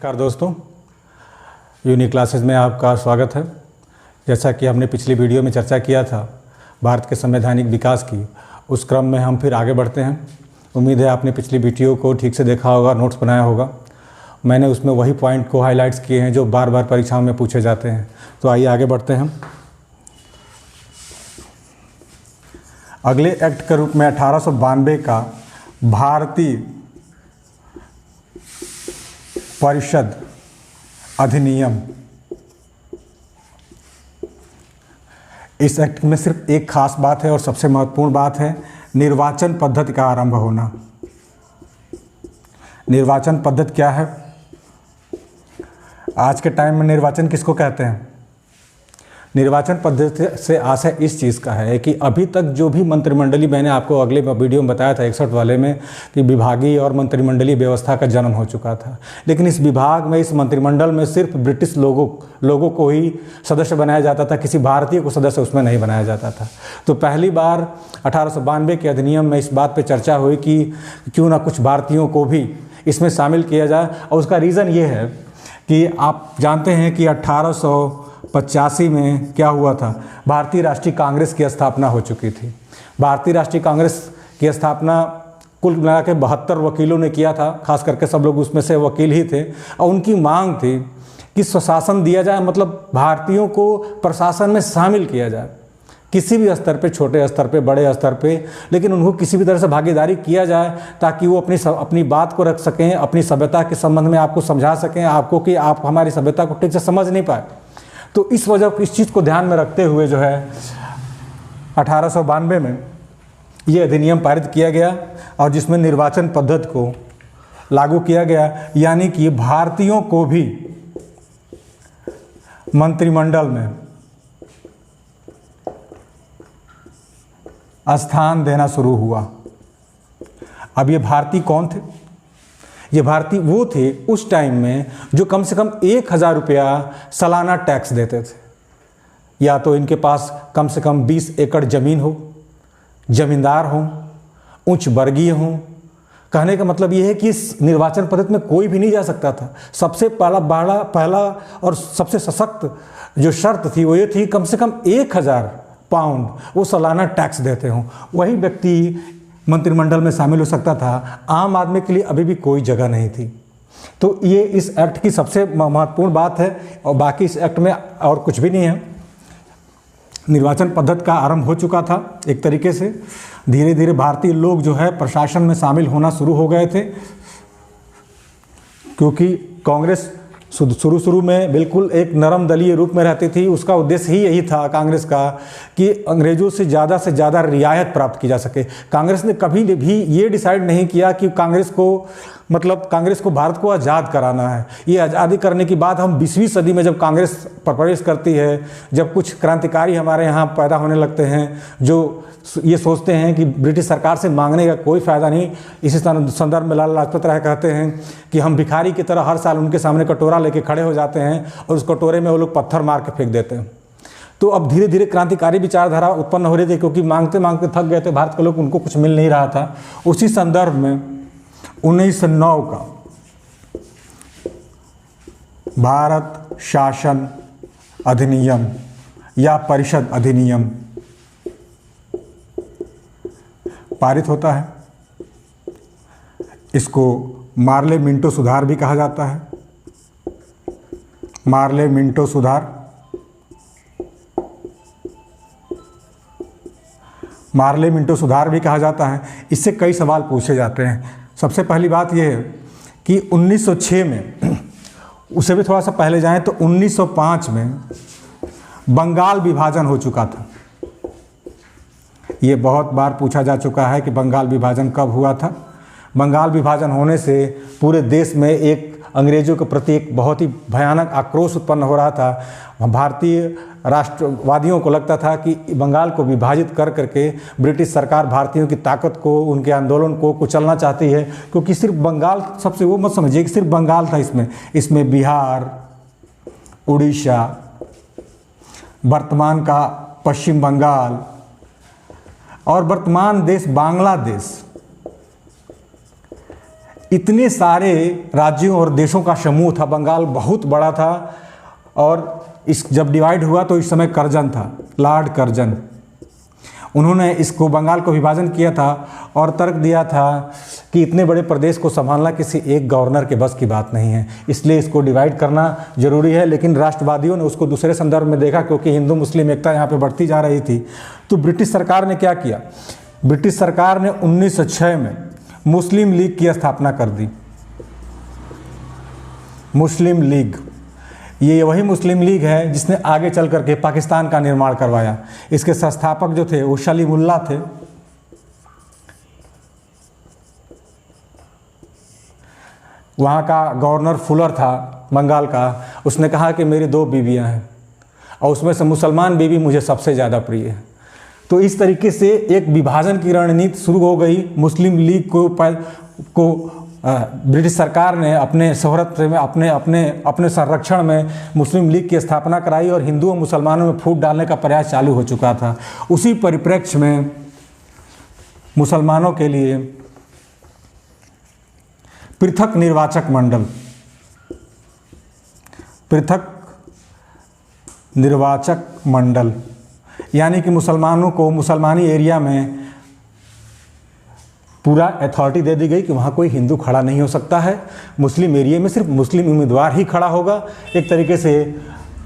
नमस्कार दोस्तों, unique classes में आपका स्वागत है। जैसा कि हमने पिछली वीडियो में चर्चा किया था भारत के संवैधानिक विकास की, उस क्रम में हम फिर आगे बढ़ते हैं। उम्मीद है आपने पिछली वीडियो को ठीक से देखा होगा, नोट्स बनाया होगा। मैंने उसमें वही पॉइंट को हाईलाइट्स किए हैं जो बार बार परीक्षाओं में पूछे जाते हैं। तो आइए आगे बढ़ते हैं। अगले एक्ट के रूप में 1892 का भारतीय परिषद अधिनियम। इस एक्ट में सिर्फ एक खास बात है और सबसे महत्वपूर्ण बात है निर्वाचन पद्धति का आरंभ होना। निर्वाचन पद्धति क्या है? आज के टाइम में निर्वाचन किसको कहते हैं? निर्वाचन पद्धति से आशय इस चीज़ का है कि अभी तक जो भी मंत्रिमंडलीय, मैंने आपको अगले वीडियो में बताया था 61 वाले में कि विभागीय और मंत्रिमंडलीय व्यवस्था का जन्म हो चुका था, लेकिन इस विभाग में, इस मंत्रिमंडल में सिर्फ ब्रिटिश लोगों को ही सदस्य बनाया जाता था, किसी भारतीय को सदस्य उसमें नहीं बनाया जाता था। तो पहली बार 1892 के अधिनियम में इस बात पर चर्चा हुई कि क्यों ना कुछ भारतीयों को भी इसमें शामिल किया जाए। और उसका रीज़न ये है कि आप जानते हैं कि 1885 में क्या हुआ था, भारतीय राष्ट्रीय कांग्रेस की स्थापना हो चुकी थी। भारतीय राष्ट्रीय कांग्रेस की स्थापना कुल मिला के 72 वकीलों ने किया था, खास करके सब लोग उसमें से वकील ही थे। और उनकी मांग थी कि स्वशासन दिया जाए, मतलब भारतीयों को प्रशासन में शामिल किया जाए, किसी भी स्तर पे, छोटे स्तर पे, बड़े स्तर पे, लेकिन उनको किसी भी तरह से भागीदारी किया जाए ताकि वो अपनी बात को रख सकें, अपनी सभ्यता के संबंध में आपको समझा सकें, आपको कि आप हमारी सभ्यता को ठीक से समझ नहीं पाए। तो इस चीज़ को ध्यान में रखते हुए जो है 1892 में ये अधिनियम पारित किया गया और जिसमें निर्वाचन पद्धति को लागू किया गया, यानी कि भारतीयों को भी मंत्रिमंडल में स्थान देना शुरू हुआ। अब ये भारतीय कौन थे? ये भारतीय वो थे उस टाइम में जो कम से कम 1000 रुपया सालाना टैक्स देते थे, या तो इनके पास कम से कम 20 एकड़ ज़मीन हो, जमींदार हो, उच्च वर्गीय हो। कहने का मतलब ये है कि इस निर्वाचन पद्धति में कोई भी नहीं जा सकता था। सबसे पहला और सबसे सशक्त जो शर्त थी वो ये थी कम से कम 1000 पाउंड वो सालाना टैक्स देते हों, वही व्यक्ति मंत्रिमंडल में शामिल हो सकता था। आम आदमी के लिए अभी भी कोई जगह नहीं थी। तो ये इस एक्ट की सबसे महत्वपूर्ण बात है और बाकी इस एक्ट में और कुछ भी नहीं है। निर्वाचन पद्धति का आरंभ हो चुका था एक तरीके से। धीरे धीरे भारतीय लोग जो है प्रशासन में शामिल होना शुरू हो गए थे, क्योंकि कांग्रेस शुरू में बिल्कुल एक नरम दलीय रूप में रहती थी। उसका उद्देश्य ही यही था कांग्रेस का कि अंग्रेज़ों से ज़्यादा रियायत प्राप्त की जा सके। कांग्रेस ने कभी भी ये डिसाइड नहीं किया कि कांग्रेस को भारत को आज़ाद कराना है। ये आज़ादी करने की बात हम 20वीं सदी में जब कांग्रेस प्रवेश करती है, जब कुछ क्रांतिकारी हमारे यहाँ पैदा होने लगते हैं जो ये सोचते हैं कि ब्रिटिश सरकार से मांगने का कोई फ़ायदा नहीं। इसी संदर्भ में लाला लाजपत राय कहते हैं कि हम भिखारी की तरह हर साल उनके सामने कटोरा लेके खड़े हो जाते हैं और उस कटोरे में वो लोग पत्थर मार के फेंक देते हैं। तो अब धीरे धीरे क्रांतिकारी विचारधारा उत्पन्न हो रही थी, क्योंकि मांगते मांगते थक गए थे भारत के लोग, उनको कुछ मिल नहीं रहा था। उसी संदर्भ में 1909 का भारत शासन अधिनियम या परिषद अधिनियम पारित होता है। इसको मार्ले मिंटो सुधार भी कहा जाता है। मार्ले मिंटो सुधार, मार्ले मिंटो सुधार भी कहा जाता है। इससे कई सवाल पूछे जाते हैं। सबसे पहली बात यह है कि 1906 में, उसे भी थोड़ा सा पहले जाएं तो 1905 में बंगाल विभाजन हो चुका था। ये बहुत बार पूछा जा चुका है कि बंगाल विभाजन कब हुआ था। बंगाल विभाजन होने से पूरे देश में एक अंग्रेज़ों के प्रति एक बहुत ही भयानक आक्रोश उत्पन्न हो रहा था। भारतीय राष्ट्रवादियों को लगता था कि बंगाल को विभाजित कर करके ब्रिटिश सरकार भारतीयों की ताकत को, उनके आंदोलन को कुचलना चाहती है। क्योंकि सिर्फ बंगाल, सबसे वो मत समझिए कि सिर्फ बंगाल था इसमें बिहार, उड़ीसा, वर्तमान का पश्चिम बंगाल और वर्तमान देश बांग्लादेश, इतने सारे राज्यों और देशों का समूह था, बंगाल बहुत बड़ा था। और इस जब डिवाइड हुआ तो इस समय कर्जन था, लॉर्ड कर्जन, उन्होंने इसको बंगाल को विभाजन किया था और तर्क दिया था कि इतने बड़े प्रदेश को संभालना किसी एक गवर्नर के बस की बात नहीं है, इसलिए इसको डिवाइड करना जरूरी है। लेकिन राष्ट्रवादियों ने उसको दूसरे संदर्भ में देखा, क्योंकि हिंदू मुस्लिम एकता यहाँ पे बढ़ती जा रही थी। तो ब्रिटिश सरकार ने क्या किया, ब्रिटिश सरकार ने 1906 में मुस्लिम लीग की स्थापना कर दी। मुस्लिम लीग, ये वही मुस्लिम लीग है जिसने आगे चल करके पाकिस्तान का निर्माण करवाया। इसके संस्थापक जो थे वो सलीमुल्लाह थे। वहाँ का गवर्नर फुलर था बंगाल का, उसने कहा कि मेरी 2 बीवियाँ हैं और उसमें से मुसलमान बीवी मुझे सबसे ज़्यादा प्रिय है। तो इस तरीके से एक विभाजन की रणनीति शुरू हो गई। मुस्लिम लीग को ब्रिटिश सरकार ने अपने शोहरत में, अपने संरक्षण में मुस्लिम लीग की स्थापना कराई और हिंदुओं मुसलमानों में फूट डालने का प्रयास चालू हो चुका था। उसी परिप्रेक्ष्य में मुसलमानों के लिए पृथक निर्वाचक मंडल, पृथक निर्वाचक मंडल, यानी कि मुसलमानों को मुसलमानी एरिया में पूरा अथॉरिटी दे दी गई कि वहाँ कोई हिंदू खड़ा नहीं हो सकता है, मुस्लिम एरिया में सिर्फ मुस्लिम उम्मीदवार ही खड़ा होगा। एक तरीके से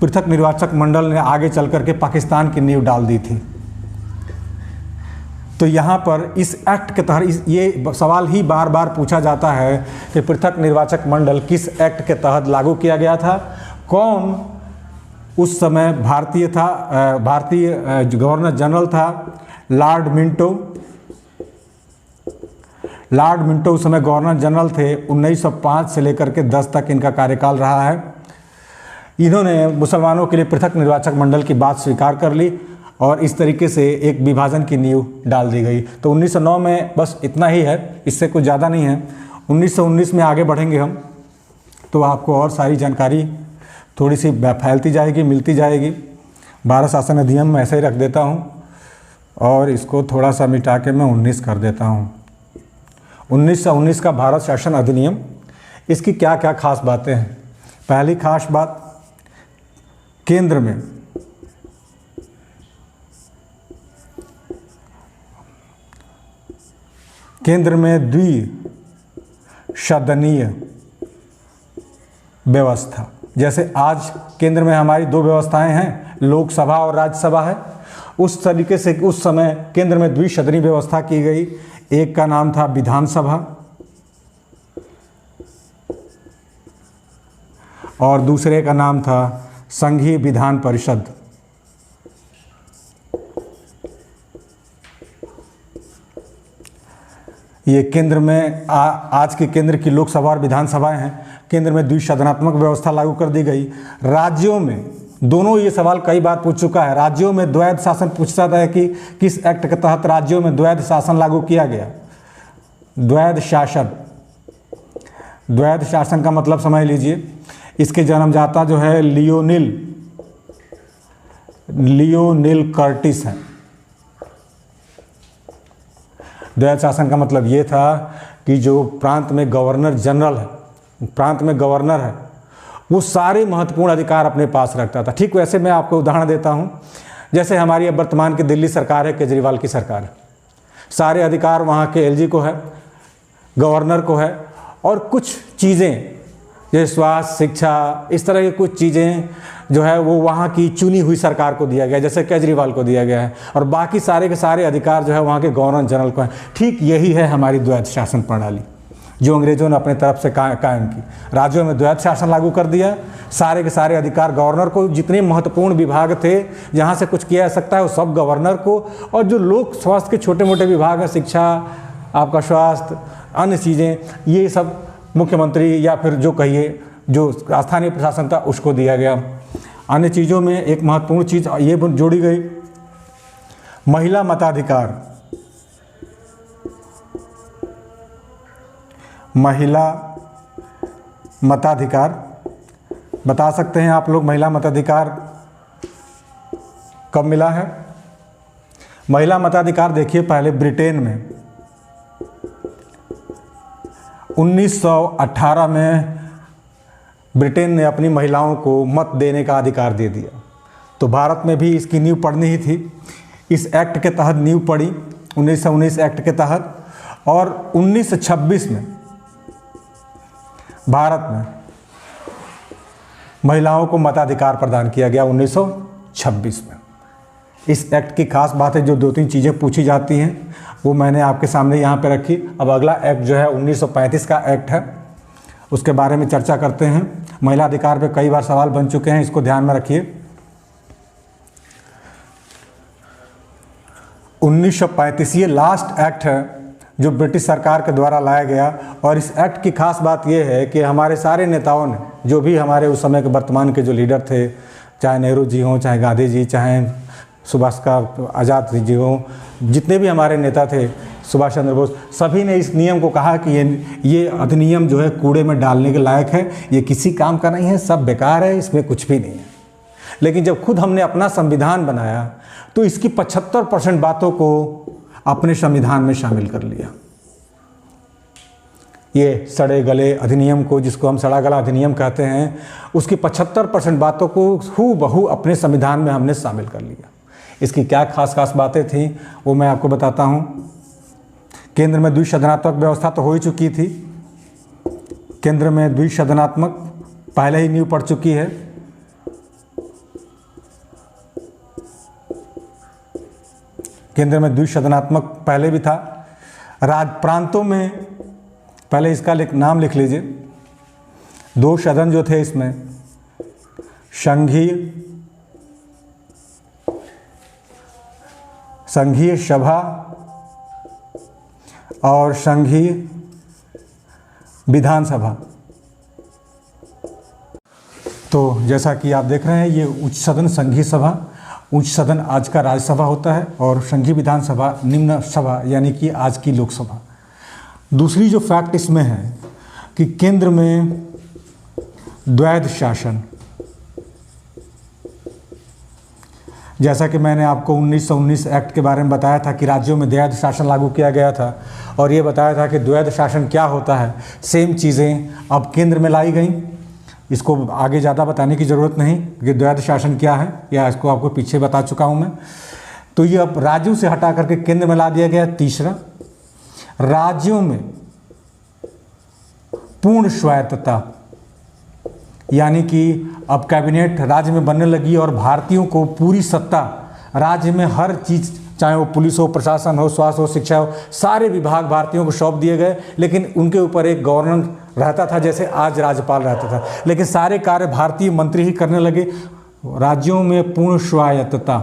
पृथक निर्वाचक मंडल ने आगे चल करके पाकिस्तान की नींव डाल दी थी। तो यहाँ पर इस एक्ट के तहत ये सवाल ही बार बार पूछा जाता है कि पृथक निर्वाचक मंडल किस एक्ट के तहत लागू किया गया था, कौन उस समय भारतीय गवर्नर जनरल था, लॉर्ड मिंटो। लॉर्ड मिंटो उस समय गवर्नर जनरल थे। 1905 से लेकर के 10 तक इनका कार्यकाल रहा है। इन्होंने मुसलमानों के लिए पृथक निर्वाचक मंडल की बात स्वीकार कर ली और इस तरीके से एक विभाजन की नींव डाल दी गई। तो 1909 में बस इतना ही है, इससे कुछ ज़्यादा नहीं है। 1919 में आगे बढ़ेंगे हम, तो आपको और सारी जानकारी थोड़ी सी फैलती जाएगी, मिलती जाएगी। भारत शासन अधिनियम में ऐसे ही रख देता हूँ और इसको थोड़ा सा मिटा के मैं 19 कर देता हूँ। 1919 का भारत शासन अधिनियम, इसकी क्या क्या खास बातें हैं। पहली खास बात, केंद्र में द्विसदनीय व्यवस्था। जैसे आज केंद्र में हमारी 2 व्यवस्थाएं हैं, लोकसभा और राज्यसभा है, उस तरीके से उस समय केंद्र में द्विसदनीय व्यवस्था की गई। एक का नाम था विधानसभा और दूसरे का नाम था संघीय विधान परिषद। ये केंद्र में आज के केंद्र की लोकसभा और विधानसभाएं हैं। केंद्र में द्विसदनात्मक व्यवस्था लागू कर दी गई। राज्यों में दोनों, ये सवाल कई बार पूछ चुका है, राज्यों में द्वैध शासन पूछता है कि किस एक्ट के तहत राज्यों में द्वैध शासन लागू किया गया। द्वैध शासन का मतलब समझ लीजिए, इसके जन्मदाता जो है लियोनिल कर्टिस हैं। द्वैध शासन का मतलब ये था कि जो प्रांत में गवर्नर जनरल है, प्रांत में गवर्नर है, वो सारे महत्वपूर्ण अधिकार अपने पास रखता था। ठीक वैसे मैं आपको उदाहरण देता हूँ, जैसे हमारी अब वर्तमान की दिल्ली सरकार है, केजरीवाल की सरकार है, सारे अधिकार वहाँ के एलजी को है, गवर्नर को है, और कुछ चीज़ें जैसे स्वास्थ्य, शिक्षा, इस तरह की कुछ चीज़ें जो है वो वहाँ की चुनी हुई सरकार को दिया गया, जैसे केजरीवाल को दिया गया है, और बाकी सारे के सारे अधिकार जो है वहाँ के गवर्नर जनरल को है। ठीक यही है हमारी द्वैध शासन प्रणाली जो अंग्रेजों ने अपने तरफ से कायम की। राज्यों में द्वैध शासन लागू कर दिया, सारे के सारे अधिकार गवर्नर को, जितने महत्वपूर्ण विभाग थे जहाँ से कुछ किया जा सकता है वो सब गवर्नर को, और जो लोक स्वास्थ्य के छोटे मोटे विभाग हैं, शिक्षा, आपका स्वास्थ्य, अन्य चीज़ें, ये सब मुख्यमंत्री या फिर जो कहिए जो स्थानीय प्रशासन था उसको दिया गया। अन्य चीज़ों में एक महत्वपूर्ण चीज़ ये जोड़ी गई, महिला मताधिकार। महिला मताधिकार बता सकते हैं आप लोग, महिला मताधिकार कब मिला है? महिला मताधिकार देखिए, पहले ब्रिटेन में 1918 में ब्रिटेन ने अपनी महिलाओं को मत देने का अधिकार दे दिया, तो भारत में भी इसकी नींव पड़नी ही थी। इस एक्ट के तहत नींव पड़ी 1919 एक्ट के तहत, और 1926 में भारत में महिलाओं को मताधिकार प्रदान किया गया 1926 में। इस एक्ट की खास बात है, जो 2-3 चीज़ें पूछी जाती हैं वो मैंने आपके सामने यहाँ पे रखी। अब अगला एक्ट जो है 1935 का एक्ट है, उसके बारे में चर्चा करते हैं। महिला अधिकार पे कई बार सवाल बन चुके हैं, इसको ध्यान में रखिए। 1935 ये लास्ट एक्ट है जो ब्रिटिश सरकार के द्वारा लाया गया, और इस एक्ट की खास बात यह है कि हमारे सारे नेताओं ने, जो भी हमारे उस समय के वर्तमान के जो लीडर थे, चाहे नेहरू जी हों, चाहे गांधी जी, चाहे सुभाष का आज़ाद जी हों, जितने भी हमारे नेता थे, सुभाष चंद्र बोस, सभी ने इस नियम को कहा कि ये अधिनियम जो है कूड़े में डालने के लायक है, ये किसी काम का नहीं है, सब बेकार है, इसमें कुछ भी नहीं है। लेकिन जब खुद हमने अपना संविधान बनाया तो इसकी 75% बातों को अपने संविधान में शामिल कर लिया। ये सड़े गले अधिनियम को, जिसको हम सड़ा गला अधिनियम कहते हैं, उसकी 75% बातों को हूबहू अपने संविधान में हमने शामिल कर लिया। इसकी क्या खास बातें थी वो मैं आपको बताता हूँ। केंद्र में द्विसदनात्मक व्यवस्था तो हो ही चुकी थी। केंद्र में द्विसदनात्मक पहले ही नींव पड़ चुकी है। केंद्र में द्विसदनात्मक पहले भी था। राज्य प्रांतों में, पहले इसका नाम लिख लीजिए, 2 सदन जो थे इसमें, संघीय सभा और संघीय विधानसभा। तो जैसा कि आप देख रहे हैं, ये उच्च सदन संघीय सभा, उच्च सदन आज का राज्यसभा होता है, और संघीय विधानसभा निम्न सभा यानी कि आज की लोकसभा। दूसरी जो फैक्ट इसमें है कि केंद्र में द्वैध शासन, जैसा कि मैंने आपको 1919 एक्ट के बारे में बताया था कि राज्यों में द्वैध शासन लागू किया गया था, और ये बताया था कि द्वैध शासन क्या होता है। सेम चीज़ें अब केंद्र में लाई गई। इसको आगे ज़्यादा बताने की ज़रूरत नहीं कि द्वैध शासन क्या है, या इसको आपको पीछे बता चुका हूँ मैं। तो ये अब राज्यों से हटा करके केंद्र में ला दिया गया। तीसरा, राज्यों में पूर्ण स्वायत्तता, यानी कि अब कैबिनेट राज्य में बनने लगी और भारतीयों को पूरी सत्ता राज्य में हर चीज़, चाहे वो पुलिस हो, प्रशासन हो, स्वास्थ्य हो, शिक्षा हो, सारे विभाग भारतीयों को सौंप दिए गए। लेकिन उनके ऊपर एक गवर्नर रहता था, जैसे आज राज्यपाल रहता था, लेकिन सारे कार्य भारतीय मंत्री ही करने लगे। राज्यों में पूर्ण स्वायत्तता,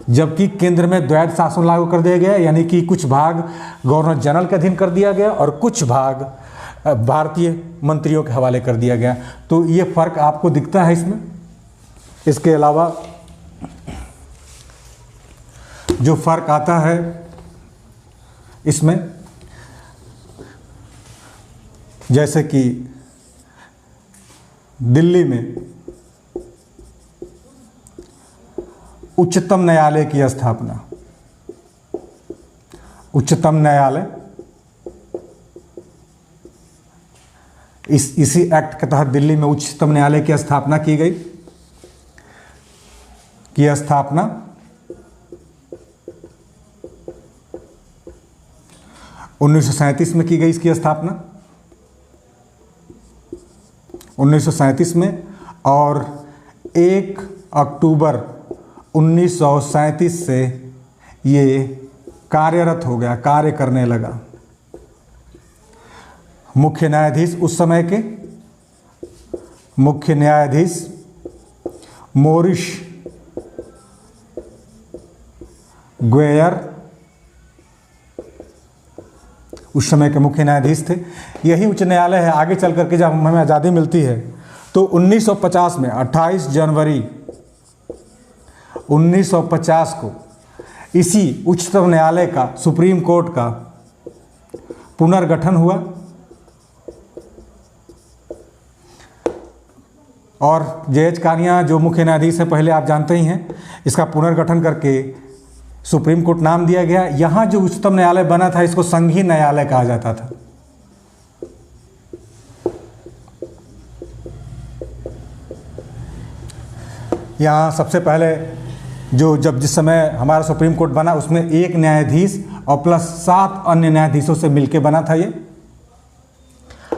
जबकि केंद्र में द्वैध शासन लागू कर दिया गया, यानी कि कुछ भाग गवर्नर जनरल के अधीन कर दिया गया और कुछ भाग भारतीय मंत्रियों के हवाले कर दिया गया। तो ये फर्क आपको दिखता है इसमें। इसके अलावा जो फर्क आता है इसमें, जैसे कि दिल्ली में उच्चतम न्यायालय की स्थापना, उच्चतम न्यायालय इसी एक्ट के तहत दिल्ली में उच्चतम न्यायालय की स्थापना की गई। 1937 में की गई इसकी स्थापना, 1937 में, और 1 अक्टूबर 1937 से ये कार्यरत हो गया, कार्य करने लगा। मुख्य न्यायाधीश उस समय के मुख्य न्यायाधीश मोरिस ग्वेयर उस समय के मुख्य न्यायाधीश थे। यही उच्च न्यायालय है। आगे चल करके जब हमें आज़ादी मिलती है तो 1950 में 28 जनवरी 1950 को इसी उच्चतम न्यायालय का, सुप्रीम कोर्ट का पुनर्गठन हुआ, और जयज कानिया जो मुख्य न्यायाधीश है पहले आप जानते ही हैं, इसका पुनर्गठन करके सुप्रीम कोर्ट नाम दिया गया। यहाँ जो उच्चतम न्यायालय बना था इसको संघीय न्यायालय कहा जाता था। यहाँ सबसे पहले जिस समय हमारा सुप्रीम कोर्ट बना उसमें 1 न्यायाधीश और प्लस 7 अन्य न्यायाधीशों से मिलके बना था ये।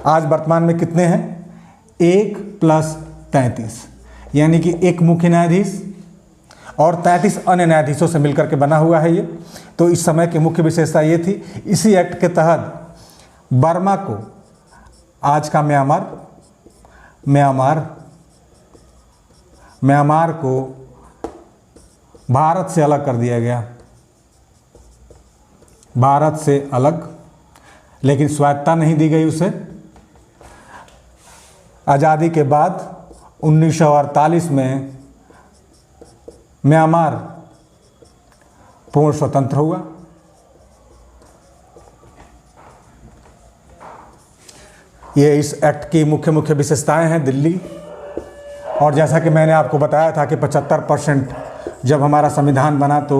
आज वर्तमान में कितने हैं? 1 + 33, यानी कि 1 मुख्य न्यायाधीश और 33 अन्य न्यायाधीशों से मिलकर के बना हुआ है ये। तो इस समय की मुख्य विशेषता ये थी। इसी एक्ट के तहत बर्मा को, आज का म्यांमार को भारत से अलग कर दिया गया, भारत से अलग, लेकिन स्वायत्तता नहीं दी गई उसे। आज़ादी के बाद 1948 में म्यांमार पूर्ण स्वतंत्र हुआ। ये इस एक्ट की मुख्य विशेषताएं हैं दिल्ली। और जैसा कि मैंने आपको बताया था कि 75% जब हमारा संविधान बना तो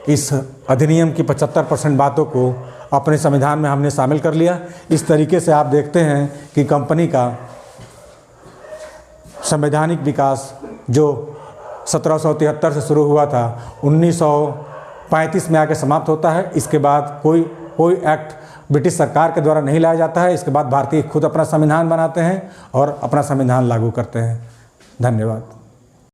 इस अधिनियम की 75% बातों को अपने संविधान में हमने शामिल कर लिया। इस तरीके से आप देखते हैं कि कंपनी का संवैधानिक विकास जो 1773 से शुरू हुआ था 1935 में आके समाप्त होता है। इसके बाद कोई एक्ट ब्रिटिश सरकार के द्वारा नहीं लाया जाता है। इसके बाद भारतीय खुद अपना संविधान बनाते हैं और अपना संविधान लागू करते हैं। धन्यवाद।